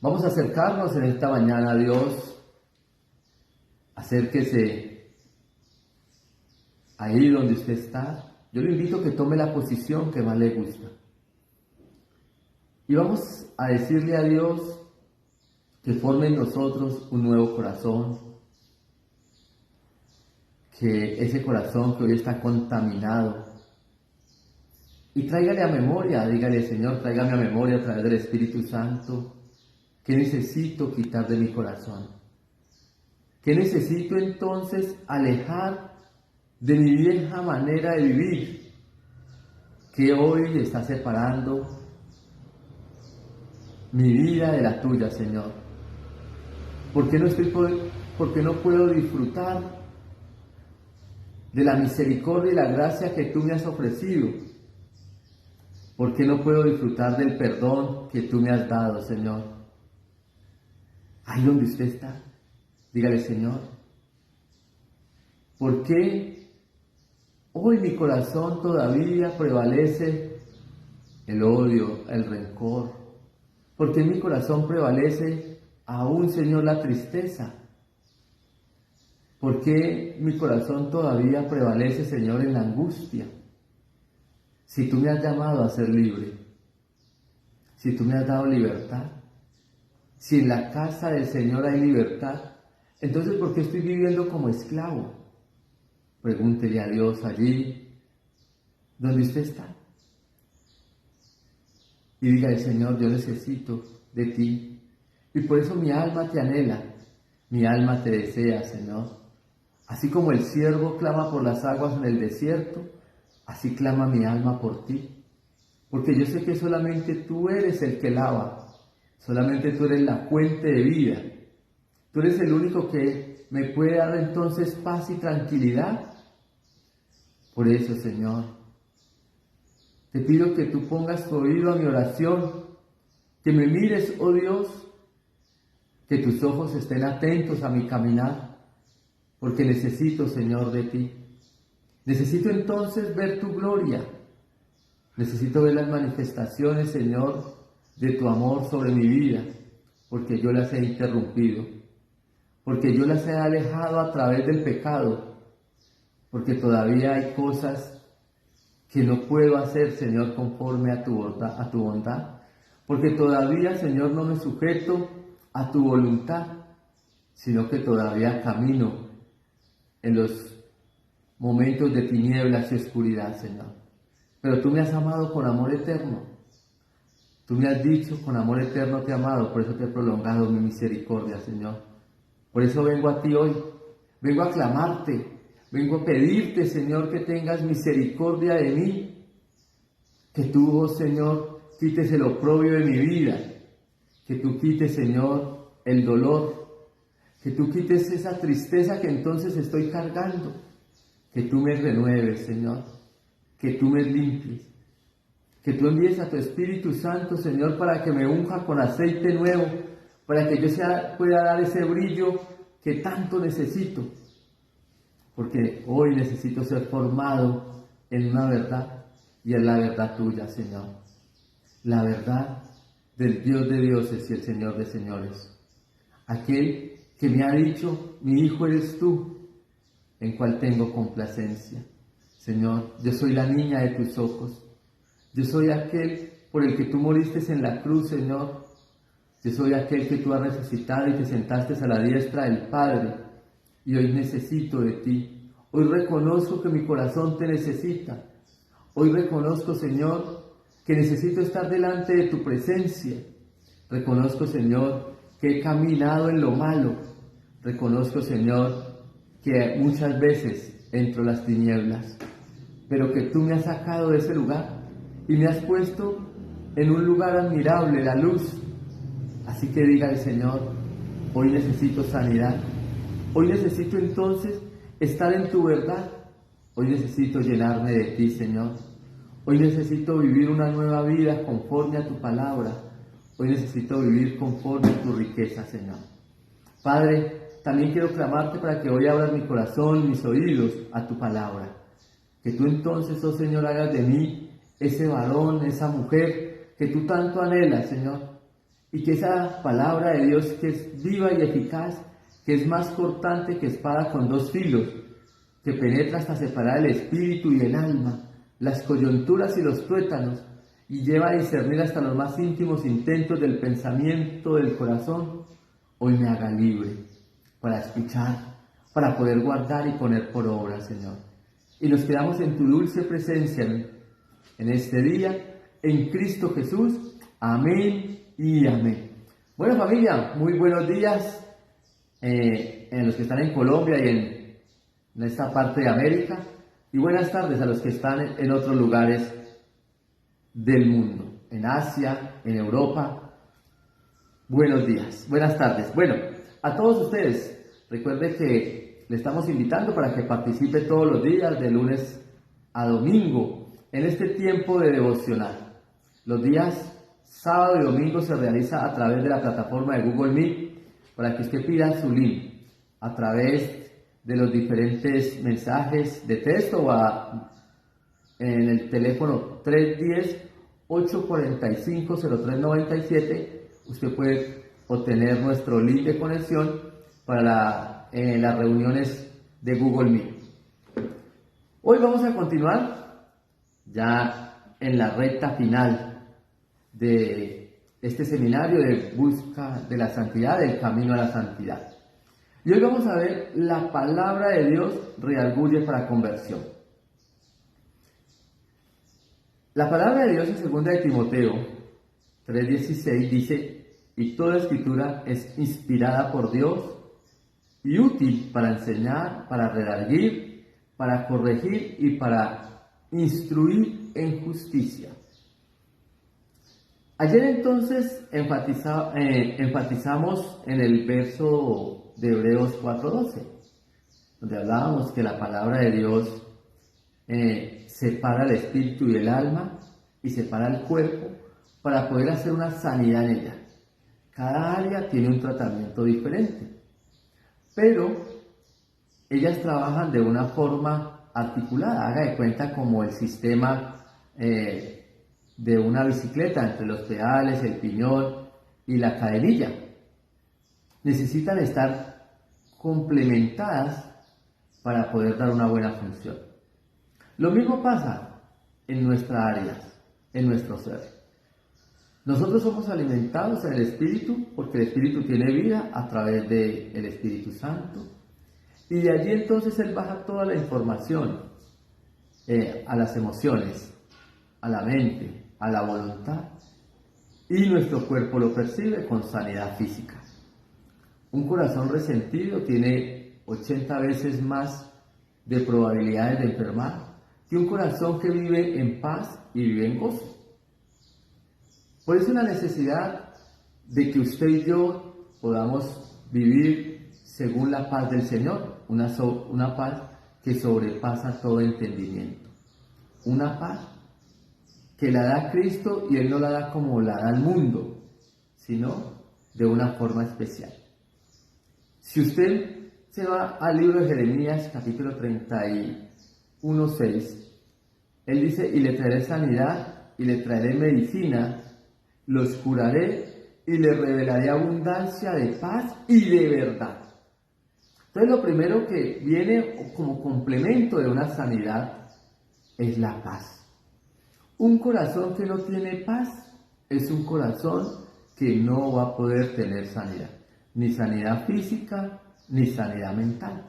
Vamos a acercarnos en esta mañana a Dios. Acérquese ahí donde usted está. Yo le invito a que tome la posición que más le gusta. Y vamos a decirle a Dios que forme en nosotros un nuevo corazón. Que ese corazón que hoy está contaminado. Y tráigale a memoria, dígale, Señor, tráigame a memoria a través del Espíritu Santo. ¿Qué necesito quitar de mi corazón? ¿Qué necesito entonces alejar de mi vieja manera de vivir? Que hoy está separando mi vida de la tuya, Señor. ¿Por qué no puedo disfrutar de la misericordia y la gracia que tú me has ofrecido? ¿Por qué no puedo disfrutar del perdón que tú me has dado, Señor? Ahí donde usted está, dígale, Señor, ¿por qué hoy mi corazón todavía prevalece el odio, el rencor? ¿Por qué en mi corazón prevalece aún, Señor, la tristeza? ¿Por qué mi corazón todavía prevalece, Señor, en la angustia? Si tú me has llamado a ser libre, si tú me has dado libertad, si en la casa del Señor hay libertad, entonces ¿por qué estoy viviendo como esclavo? Pregúntele a Dios allí donde usted está. Y dígale, Señor, yo necesito de ti. Y por eso mi alma te anhela, mi alma te desea, Señor. Así como el ciervo clama por las aguas en el desierto, así clama mi alma por ti. Porque yo sé que solamente tú eres el que lava. Solamente tú eres la fuente de vida. Tú eres el único que me puede dar entonces paz y tranquilidad. Por eso, Señor, te pido que tú pongas tu oído a mi oración, que me mires, oh Dios, que tus ojos estén atentos a mi caminar, porque necesito, Señor, de ti. Necesito entonces ver tu gloria. Necesito ver las manifestaciones, Señor, de tu amor sobre mi vida, porque yo las he interrumpido, porque yo las he alejado a través del pecado, porque todavía hay cosas que no puedo hacer, Señor, conforme a tu bondad, porque todavía, Señor, no me sujeto a tu voluntad, sino que todavía camino en los momentos de tinieblas y oscuridad, Señor. Pero tú me has amado con amor eterno. Tú me has dicho, con amor eterno te he amado, por eso te he prolongado mi misericordia, Señor. Por eso vengo a ti hoy, vengo a clamarte, vengo a pedirte, Señor, que tengas misericordia de mí, que tú, oh Señor, quites el oprobio de mi vida, que tú quites, Señor, el dolor, que tú quites esa tristeza que entonces estoy cargando, que tú me renueves, Señor, que tú me limpies. Que tú envíes a tu Espíritu Santo, Señor, para que me unja con aceite nuevo, para que yo pueda dar ese brillo que tanto necesito. Porque hoy necesito ser formado en una verdad, y es la verdad tuya, Señor. La verdad del Dios de dioses y el Señor de señores. Aquel que me ha dicho, mi hijo eres tú, en cual tengo complacencia. Señor, yo soy la niña de tus ojos. Yo soy aquel por el que tú moriste en la cruz, Señor. Yo soy aquel que tú has resucitado y te sentaste a la diestra del Padre. Y hoy necesito de ti. Hoy reconozco que mi corazón te necesita. Hoy reconozco, Señor, que necesito estar delante de tu presencia. Reconozco, Señor, que he caminado en lo malo. Reconozco, Señor, que muchas veces entro en las tinieblas, pero que tú me has sacado de ese lugar y me has puesto en un lugar admirable, la luz. Así que diga el Señor, hoy necesito sanidad. Hoy necesito entonces estar en tu verdad. Hoy necesito llenarme de ti, Señor. Hoy necesito vivir una nueva vida conforme a tu palabra. Hoy necesito vivir conforme a tu riqueza, Señor. Padre, también quiero clamarte para que hoy abras mi corazón, mis oídos a tu palabra. Que tú entonces, oh Señor, hagas de mí ese varón, esa mujer que tú tanto anhelas, Señor. y que esa palabra de Dios, que es viva y eficaz, que es más cortante que espada con dos filos, que penetra hasta separar el espíritu y el alma, las coyunturas y los tuétanos, y lleva a discernir hasta los más íntimos intentos del pensamiento del corazón, hoy me haga libre para escuchar, para poder guardar y poner por obra, Señor. Y nos quedamos en tu dulce presencia en este día, en Cristo Jesús. Amén y amén. Bueno, familia, muy buenos días en los que están en Colombia y en esta parte de América, y buenas tardes a los que están en otros lugares del mundo, en Asia, en Europa. Buenos días, buenas tardes. Bueno, a todos ustedes, recuerden que le estamos invitando para que participe todos los días, de lunes a domingo, en este tiempo de devocional. Los días sábado y domingo se realiza a través de la plataforma de Google Meet, para que usted pida su link a través de los diferentes mensajes de texto o en el teléfono 310-845-0397. Usted puede obtener nuestro link de conexión para las reuniones de Google Meet. Hoy vamos a continuar ya en la recta final de este seminario de busca de la santidad, del camino a la santidad. Y hoy vamos a ver la palabra de Dios redarguye para conversión. La palabra de Dios en 2 de Timoteo 3:16 dice: y toda escritura es inspirada por Dios y útil para enseñar, para redarguir, para corregir y para instruir en justicia. Ayer entonces enfatizamos en el verso de Hebreos 4:12, donde hablábamos que la palabra de Dios separa el espíritu y el alma y separa el cuerpo para poder hacer una sanidad en ella. Cada área tiene un tratamiento diferente, pero ellas trabajan de una forma articulada. Haga de cuenta como el sistema de una bicicleta, entre los pedales, el piñón y la cadenilla. Necesitan estar complementadas para poder dar una buena función. Lo mismo pasa en nuestra área, en nuestro ser. Nosotros somos alimentados en el Espíritu, porque el Espíritu tiene vida a través del Espíritu Santo, y de allí entonces Él baja toda la información a las emociones, a la mente, a la voluntad, y nuestro cuerpo lo percibe con sanidad física. Un corazón resentido tiene 80 veces más de probabilidades de enfermar que un corazón que vive en paz y vive en gozo. Por eso la necesidad de que usted y yo podamos vivir según la paz del Señor, una paz que sobrepasa todo entendimiento, una paz que la da Cristo, y Él no la da como la da el mundo, sino de una forma especial. Si usted se va al libro de Jeremías, capítulo 31:6, Él dice: y le traeré sanidad, y le traeré medicina, los curaré, y le revelaré abundancia de paz y de verdad. Entonces lo primero que viene como complemento de una sanidad es la paz. Un corazón que no tiene paz es un corazón que no va a poder tener sanidad, ni sanidad física, ni sanidad mental.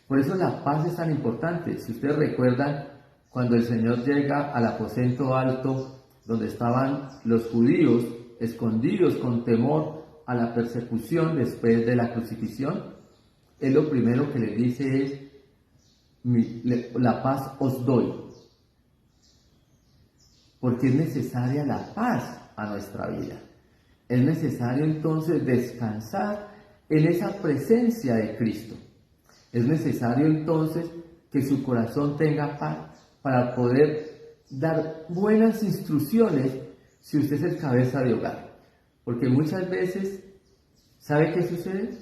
Por eso la paz es tan importante. Si ustedes recuerdan, cuando el Señor llega al aposento alto, donde estaban los judíos escondidos con temor a la persecución después de la crucifixión, Él lo primero que les dice es: la paz os doy. Porque es necesaria la paz a nuestra vida. Es necesario entonces descansar en esa presencia de Cristo. Es necesario entonces que su corazón tenga paz para poder dar buenas instrucciones si usted es el cabeza de hogar. Porque muchas veces, ¿sabe qué sucede?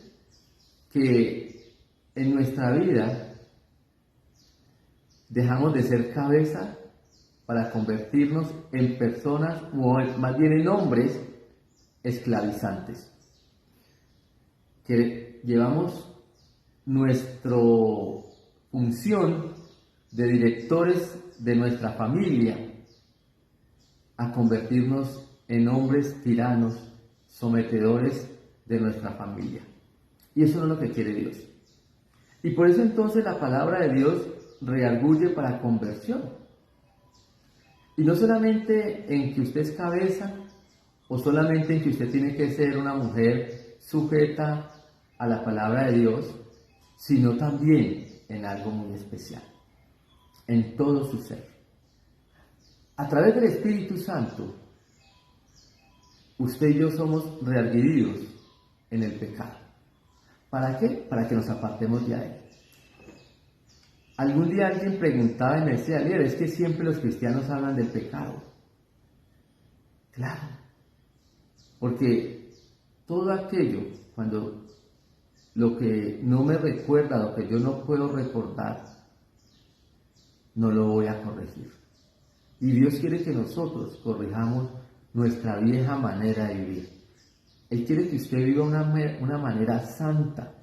Que en nuestra vida dejamos de ser cabeza para convertirnos en personas, o más bien en hombres, esclavizantes, que llevamos nuestra función de directores de nuestra familia a convertirnos en hombres tiranos, sometedores de nuestra familia. Y eso no es lo que quiere Dios. Y por eso entonces la palabra de Dios redarguye para conversión. Y no solamente en que usted es cabeza, o solamente en que usted tiene que ser una mujer sujeta a la palabra de Dios, sino también en algo muy especial, en todo su ser. A través del Espíritu Santo, usted y yo somos redarguidos en el pecado. ¿Para qué? Para que nos apartemos de él. Algún día alguien preguntaba y me decía, es que siempre los cristianos hablan del pecado. Claro, porque todo aquello, cuando lo que no me recuerda, lo que yo no puedo recordar, no lo voy a corregir. Y Dios quiere que nosotros corrijamos nuestra vieja manera de vivir. Él quiere que usted viva una manera santa,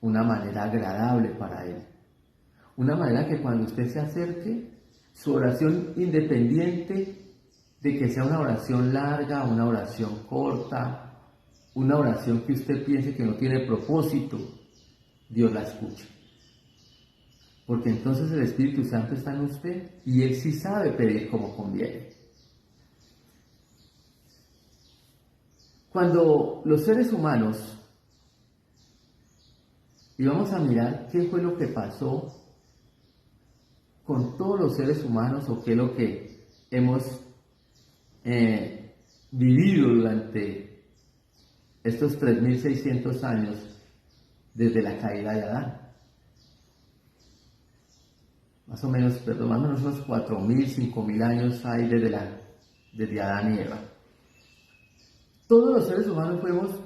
una manera agradable para Él. Una manera que cuando usted se acerque, su oración, independiente de que sea una oración larga, una oración corta, una oración que usted piense que no tiene propósito, Dios la escucha. Porque entonces el Espíritu Santo está en usted y Él sí sabe pedir como conviene. Cuando los seres humanos, y vamos a mirar qué fue lo que pasó con todos los seres humanos o qué es lo que hemos vivido durante estos 3.600 años desde la caída de Adán. Más o menos unos 4.000, 5.000 años hay desde Adán y Eva. Todos los seres humanos fuimos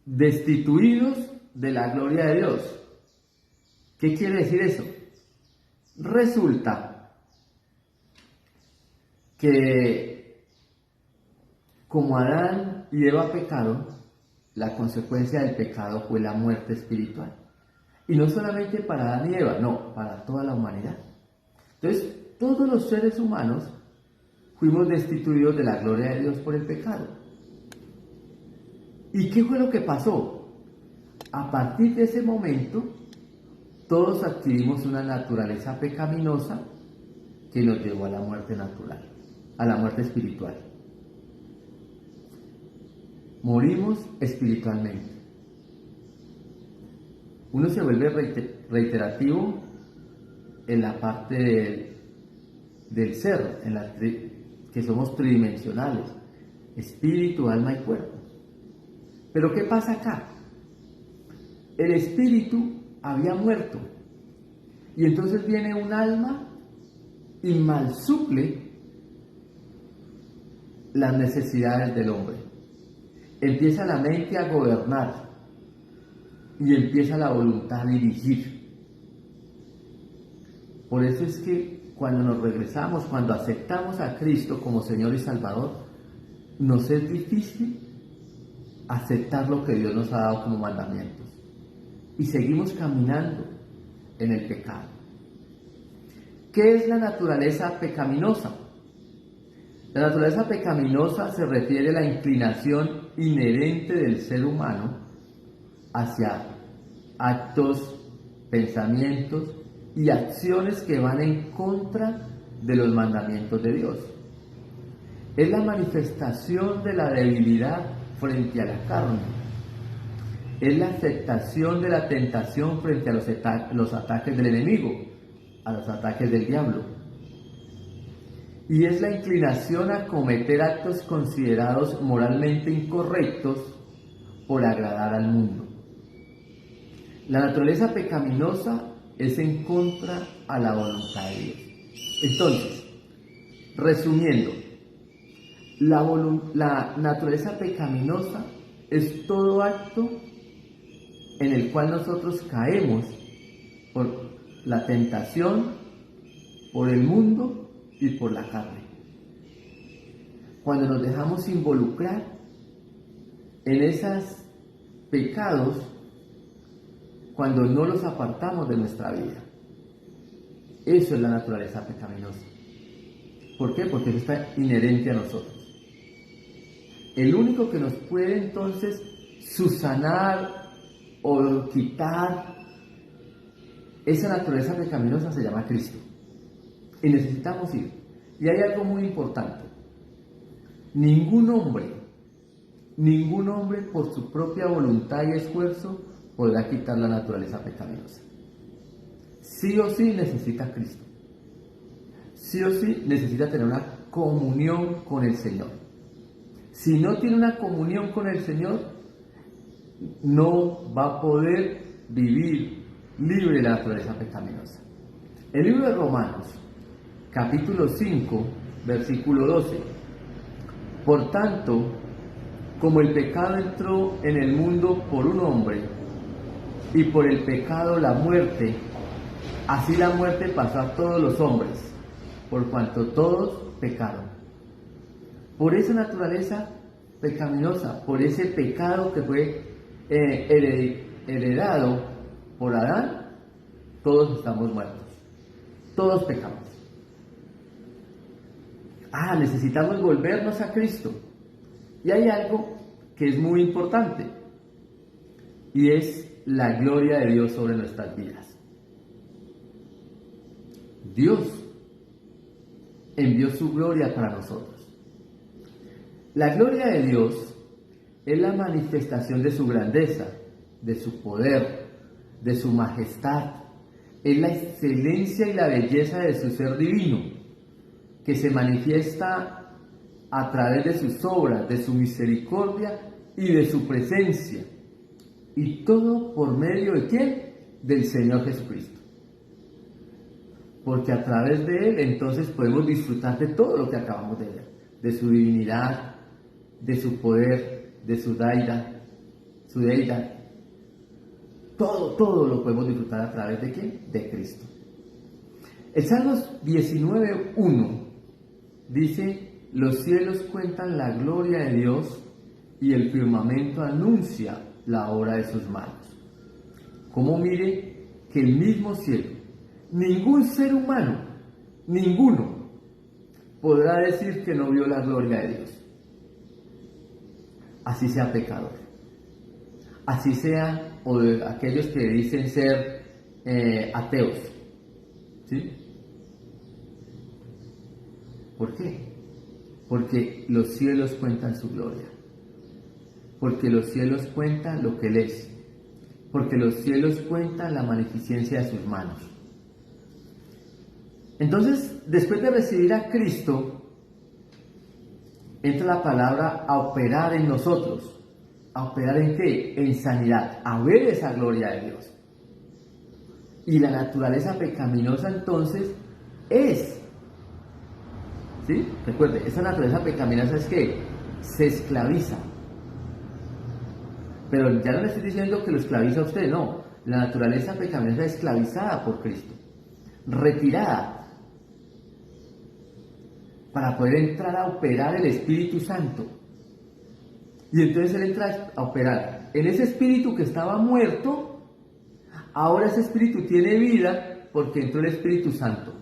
destituidos de la gloria de Dios. ¿Qué quiere decir eso? Resulta que como Adán y Eva pecaron, la consecuencia del pecado fue la muerte espiritual. Y no solamente para Adán y Eva, no, para toda la humanidad. Entonces, todos los seres humanos fuimos destituidos de la gloria de Dios por el pecado. ¿Y qué fue lo que pasó? A partir de ese momento, todos adquirimos una naturaleza pecaminosa que nos llevó a la muerte natural, a la muerte espiritual. Morimos espiritualmente. Uno se vuelve reiterativo en la parte del ser, que somos tridimensionales, espíritu, alma y cuerpo. Pero ¿qué pasa acá? El espíritu había muerto y entonces viene un alma y malsuple las necesidades del hombre. Empieza la mente a gobernar y empieza la voluntad a dirigir. Por eso es que cuando nos regresamos, cuando aceptamos a Cristo como Señor y Salvador, nos es difícil aceptar lo que Dios nos ha dado como mandamientos. Y seguimos caminando en el pecado. ¿Qué es la naturaleza pecaminosa? La naturaleza pecaminosa se refiere a la inclinación inherente del ser humano hacia actos, pensamientos y acciones que van en contra de los mandamientos de Dios. Es la manifestación de la debilidad frente a la carne. Es la aceptación de la tentación frente a los ataques del enemigo, a los ataques del diablo. Y es la inclinación a cometer actos considerados moralmente incorrectos por agradar al mundo. La naturaleza pecaminosa es en contra a la voluntad de Dios. Entonces, resumiendo, la naturaleza pecaminosa es todo acto en el cual nosotros caemos por la tentación, por el mundo y por la carne. Cuando nos dejamos involucrar en esos pecados cuando no los apartamos de nuestra vida. Eso es la naturaleza pecaminosa. ¿Por qué? Porque eso está inherente a nosotros. El único que nos puede entonces subsanar o quitar esa naturaleza pecaminosa se llama Cristo. Y necesitamos ir. Y hay algo muy importante. Ningún hombre por su propia voluntad y esfuerzo podrá quitar la naturaleza pecaminosa. Sí o sí necesita a Cristo. Sí o sí necesita tener una comunión con el Señor. Si no tiene una comunión con el Señor, no va a poder vivir libre de la naturaleza pecaminosa. El libro de Romanos, capítulo 5, versículo 12. Por tanto, como el pecado entró en el mundo por un hombre, y por el pecado la muerte, así la muerte pasó a todos los hombres, por cuanto todos pecaron. Por esa naturaleza pecaminosa, por ese pecado que fue heredado por Adán, todos estamos muertos. Todos pecamos. Necesitamos volvernos a Cristo. Y hay algo que es muy importante, y es la gloria de Dios sobre nuestras vidas. Dios envió su gloria para nosotros. La gloria de Dios es la manifestación de su grandeza, de su poder, de su majestad. Es la excelencia y la belleza de su ser divino, que se manifiesta a través de sus obras, de su misericordia y de su presencia. Y todo por medio de ¿quién? Del Señor Jesucristo. Porque a través de Él entonces podemos disfrutar de todo lo que acabamos de ver. De su divinidad, de su poder, de su deidad. Todo lo podemos disfrutar a través de ¿quién? De Cristo. El Salmos 19:1 dice: los cielos cuentan la gloria de Dios y el firmamento anuncia la obra de sus manos. Como mire que el mismo cielo, ningún ser humano, ninguno, podrá decir que no vio la gloria de Dios. Así sea pecador, así sea o de aquellos que dicen ser ateos, ¿sí? ¿Por qué? Porque los cielos cuentan su gloria, porque los cielos cuentan lo que Él es, porque los cielos cuentan la magnificencia de sus manos. Entonces, después de recibir a Cristo, entra la palabra a operar en nosotros. ¿A operar en qué? En sanidad, a ver esa gloria de Dios. Y la naturaleza pecaminosa entonces es, ¿sí? Recuerde, esa naturaleza pecaminosa es que se esclaviza. Pero ya no le estoy diciendo que lo esclaviza a usted, no. La naturaleza pecaminosa es esclavizada por Cristo, retirada, para poder entrar a operar el Espíritu Santo. Y entonces Él entra a operar en ese espíritu que estaba muerto. Ahora ese espíritu tiene vida porque entró el Espíritu Santo.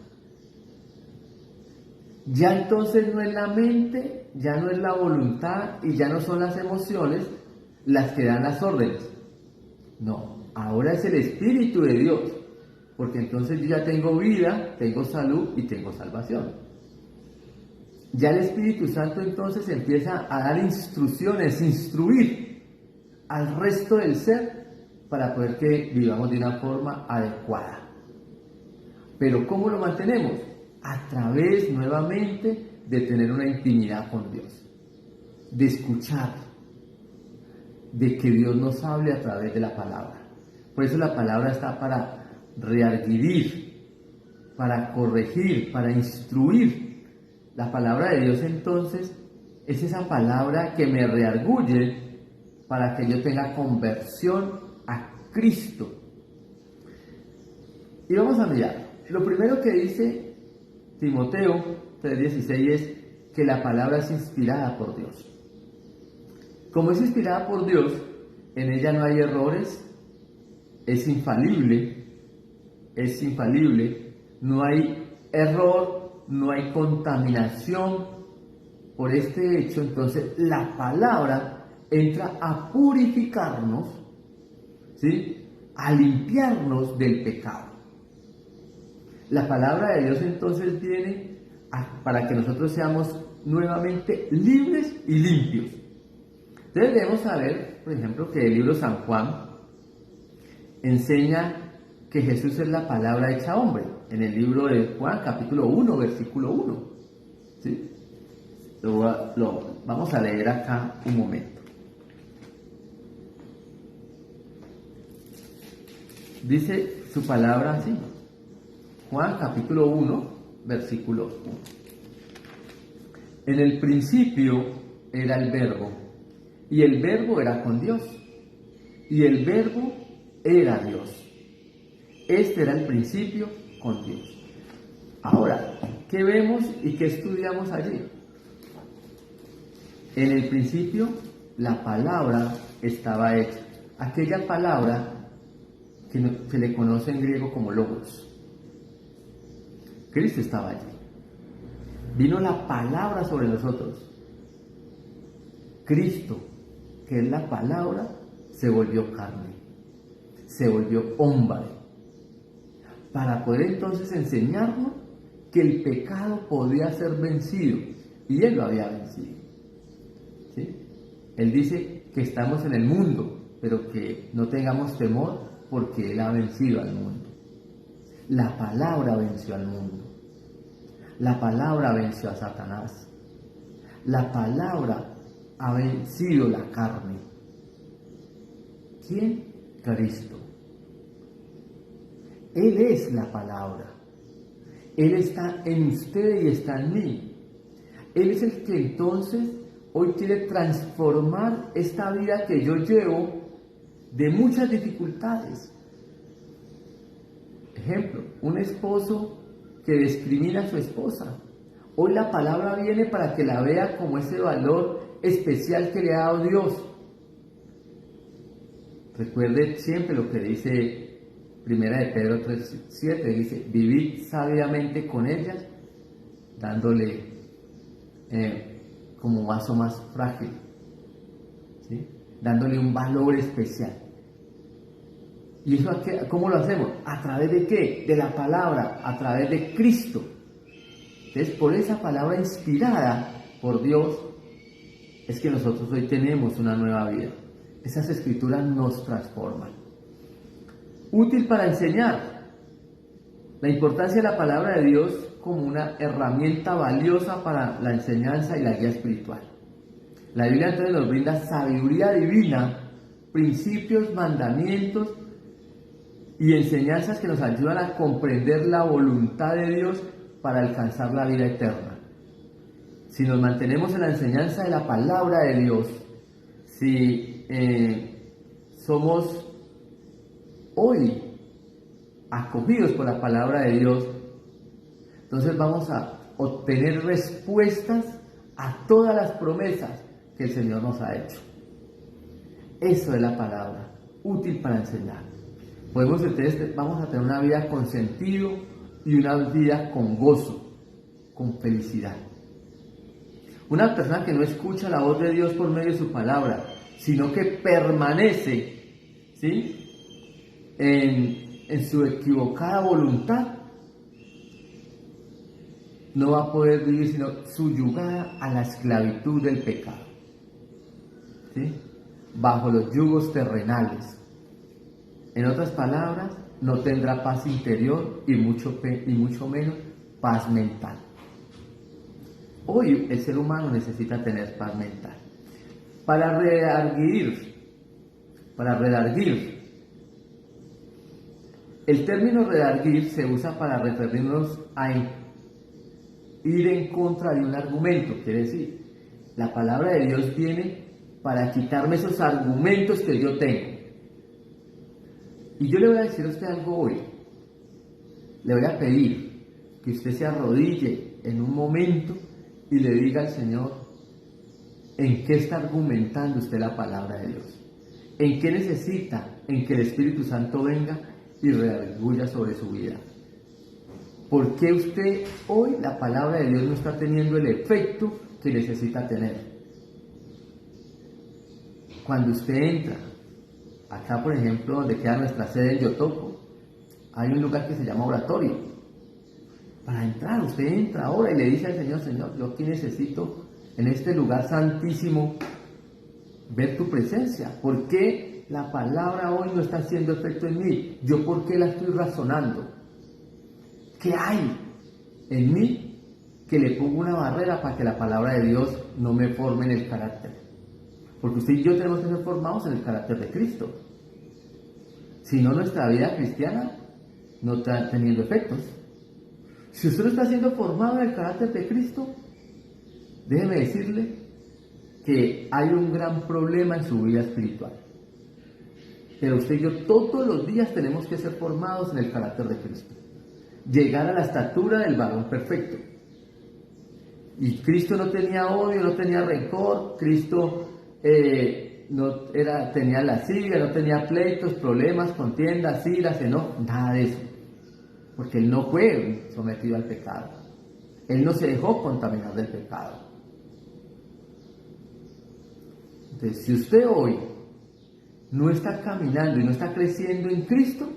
Ya entonces no es la mente, ya no es la voluntad y ya no son las emociones las que dan las órdenes. No, ahora es el Espíritu de Dios, porque entonces yo ya tengo vida, tengo salud y tengo salvación. Ya el Espíritu Santo entonces empieza a dar instrucciones, instruir al resto del ser para poder que vivamos de una forma adecuada. Pero ¿cómo lo mantenemos? A través nuevamente de tener una intimidad con Dios, de escuchar, de que Dios nos hable a través de la palabra. Por eso la palabra está para rearguidir, para corregir, para instruir. La palabra de Dios entonces es esa palabra que me reargulle para que yo tenga conversión a Cristo. Y vamos a mirar. Lo primero que dice Timoteo 3:16 es que la palabra es inspirada por Dios. Como es inspirada por Dios, en ella no hay errores, es infalible, no hay error, no hay contaminación. Por este hecho, entonces, la palabra entra a purificarnos, ¿sí?, a limpiarnos del pecado. La palabra de Dios entonces viene para que nosotros seamos nuevamente libres y limpios. Entonces debemos saber, por ejemplo, que el libro San Juan enseña que Jesús es la palabra hecha hombre, en el libro de Juan, capítulo 1, versículo 1. ¿Sí? Vamos a leer acá un momento. Dice su palabra así, Juan capítulo 1, versículo 1. En el principio era el Verbo, y el Verbo era con Dios, y el Verbo era Dios. Este era el principio con Dios. Ahora, ¿qué vemos y qué estudiamos allí? En el principio la palabra estaba hecha. Aquella palabra que se le conoce en griego como logos. Cristo estaba allí. Vino la palabra sobre nosotros. Cristo, que es la palabra, se volvió carne, se volvió hombre, para poder entonces enseñarnos que el pecado podía ser vencido, y Él lo había vencido. ¿Sí? Él dice que estamos en el mundo, pero que no tengamos temor porque Él ha vencido al mundo. La palabra venció al mundo. La palabra venció a Satanás. La palabra ha vencido la carne. ¿Quién? Cristo. Él es la palabra. Él está en usted y está en mí. Él es el que entonces hoy quiere transformar esta vida que yo llevo de muchas dificultades. Ejemplo, un esposo que discrimina a su esposa. Hoy la palabra viene para que la vea como ese valor especial que le ha dado Dios. Recuerde siempre lo que dice Primera de Pedro 3:7, dice, vivid sabiamente con ellas, dándole como vaso más frágil, ¿sí?, dándole un valor especial. ¿Y eso cómo lo hacemos? ¿A través de qué? De la palabra, a través de Cristo. Entonces, por esa palabra inspirada por Dios, es que nosotros hoy tenemos una nueva vida. Esas escrituras nos transforman. Útil para enseñar. La importancia de la palabra de Dios como una herramienta valiosa para la enseñanza y la guía espiritual. La Biblia entonces nos brinda sabiduría divina, principios, mandamientos y enseñanzas que nos ayudan a comprender la voluntad de Dios para alcanzar la vida eterna. Si nos mantenemos en la enseñanza de la palabra de Dios, si somos hoy acogidos por la palabra de Dios, entonces vamos a obtener respuestas a todas las promesas que el Señor nos ha hecho. Eso es la palabra, útil para enseñar. Vamos a tener una vida con sentido y una vida con gozo, con felicidad. Una persona que no escucha la voz de Dios por medio de su palabra, sino que permanece, ¿sí?, en su equivocada voluntad, no va a poder vivir sino subyugada a la esclavitud del pecado, ¿sí?, bajo los yugos terrenales. En otras palabras, no tendrá paz interior y mucho menos paz mental. Hoy el ser humano necesita tener paz mental. Para redarguir, el término redarguir se usa para referirnos a ir en contra de un argumento. Quiere decir, la palabra de Dios viene para quitarme esos argumentos que yo tengo. Y yo le voy a decir a usted algo hoy. Le voy a pedir que usted se arrodille en un momento y le diga al Señor, ¿En qué está argumentando usted la palabra de Dios? ¿En qué necesita en que el Espíritu Santo venga y redarguya sobre su vida? ¿Por qué usted hoy la palabra de Dios no está teniendo el efecto que necesita tener? Cuando usted entra, acá por ejemplo donde queda nuestra sede en Yotopo, hay un lugar que se llama oratorio. Para entrar, usted entra ahora y le dice al Señor, Señor, yo aquí necesito en este lugar santísimo ver tu presencia. ¿Por qué la palabra hoy no está haciendo efecto en mí? ¿Yo por qué la estoy razonando? ¿Qué hay en mí que le pongo una barrera para que la palabra de Dios no me forme en el carácter? Porque usted y yo tenemos que ser formados en el carácter de Cristo. Si no, nuestra vida cristiana no está teniendo efectos. Si usted no está siendo formado en el carácter de Cristo, déjeme decirle que hay un gran problema en su vida espiritual. Pero usted y yo todos los días tenemos que ser formados en el carácter de Cristo. Llegar a la estatura del varón perfecto. Y Cristo no tenía odio, no tenía rencor. Cristo tenía lascivia, no tenía pleitos, problemas, contiendas, iras, enojo, nada de eso. Porque Él no fue sometido al pecado. Él no se dejó contaminar del pecado. Entonces, si usted hoy no está caminando y no está creciendo en Cristo,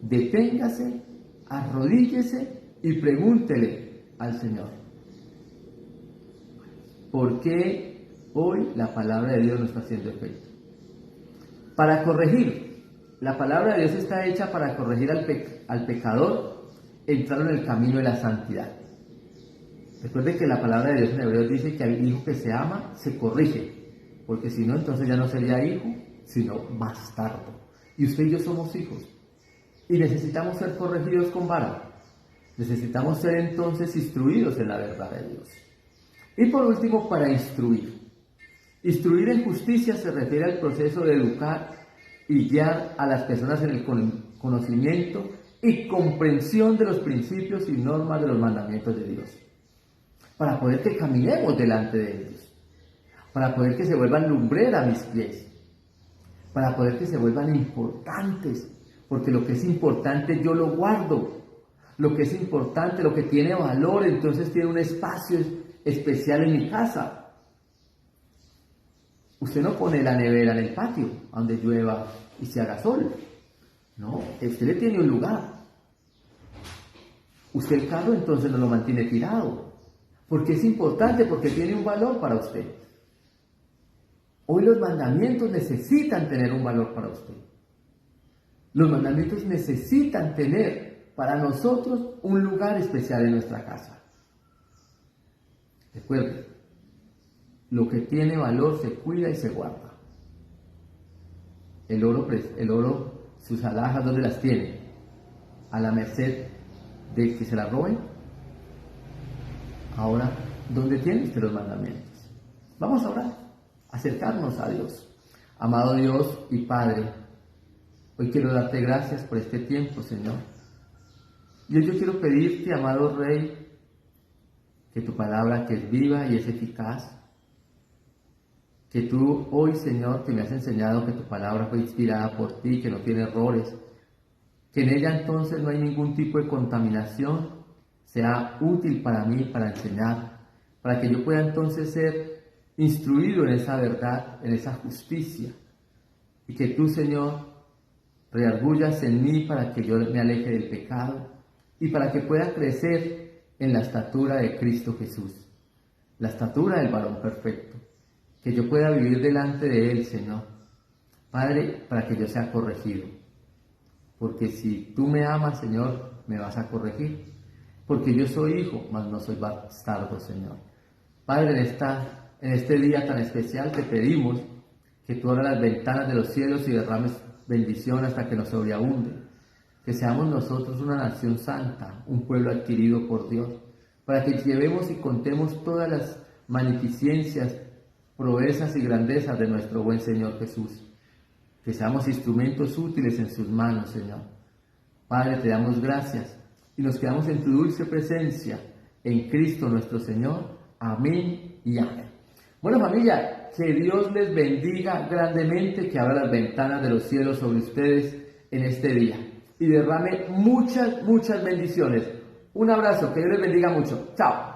deténgase, arrodíllese y pregúntele al Señor: ¿por qué hoy la palabra de Dios no está haciendo efecto? Para corregir, la palabra de Dios está hecha para corregir al pecador, entrar en el camino de la santidad. Recuerde que la palabra de Dios en Hebreos dice que al hijo que se ama se corrige, porque si no, entonces ya no sería hijo, sino bastardo. Y usted y yo somos hijos, y necesitamos ser corregidos con vara. Necesitamos ser entonces instruidos en la verdad de Dios. Y por último, para instruir. Instruir en justicia se refiere al proceso de educar y guiar a las personas en el conocimiento y comprensión de los principios y normas de los mandamientos de Dios, para poder que caminemos delante de ellos, para poder que se vuelvan lumbrera a mis pies, para poder que se vuelvan importantes, porque lo que es importante yo lo guardo, lo que es importante, lo que tiene valor, entonces tiene un espacio especial en mi casa. Usted no pone la nevera en el patio, donde llueva y se haga sol. No, usted le tiene un lugar. Usted el carro entonces no lo mantiene tirado, porque es importante, porque tiene un valor para usted. Hoy los mandamientos necesitan tener un valor para usted. Los mandamientos necesitan tener para nosotros un lugar especial en nuestra casa. Recuerde, lo que tiene valor se cuida y se guarda. El oro, sus alhajas, ¿dónde las tiene? A la merced de que se las roben. Ahora, ¿dónde tiene usted los mandamientos? Vamos a orar, acercarnos a Dios. Amado Dios y Padre, hoy quiero darte gracias por este tiempo, Señor. Y hoy yo quiero pedirte, amado Rey, que tu palabra, que es viva y es eficaz, que tú hoy, Señor, que me has enseñado que tu palabra fue inspirada por ti, que no tiene errores, que en ella entonces no hay ningún tipo de contaminación, sea útil para mí, para enseñar, para que yo pueda entonces ser instruido en esa verdad, en esa justicia, y que tú, Señor, redargullas en mí para que yo me aleje del pecado y para que pueda crecer en la estatura de Cristo Jesús, la estatura del varón perfecto, que yo pueda vivir delante de Él, Señor. Padre, para que yo sea corregido, porque si tú me amas, Señor, me vas a corregir, porque yo soy hijo, mas no soy bastardo, Señor. Padre, en este día tan especial te pedimos que tú abras las ventanas de los cielos y derrames bendición hasta que nos sobreabunde, que seamos nosotros una nación santa, un pueblo adquirido por Dios, para que llevemos y contemos todas las magnificencias, proezas y grandezas de nuestro buen Señor Jesús, que seamos instrumentos útiles en sus manos, Señor. Padre, te damos gracias y nos quedamos en tu dulce presencia, en Cristo nuestro Señor. Amén y amén. Bueno, familia, que Dios les bendiga grandemente, que abra las ventanas de los cielos sobre ustedes en este día y derrame muchas bendiciones. Un abrazo, que Dios les bendiga mucho. Chao.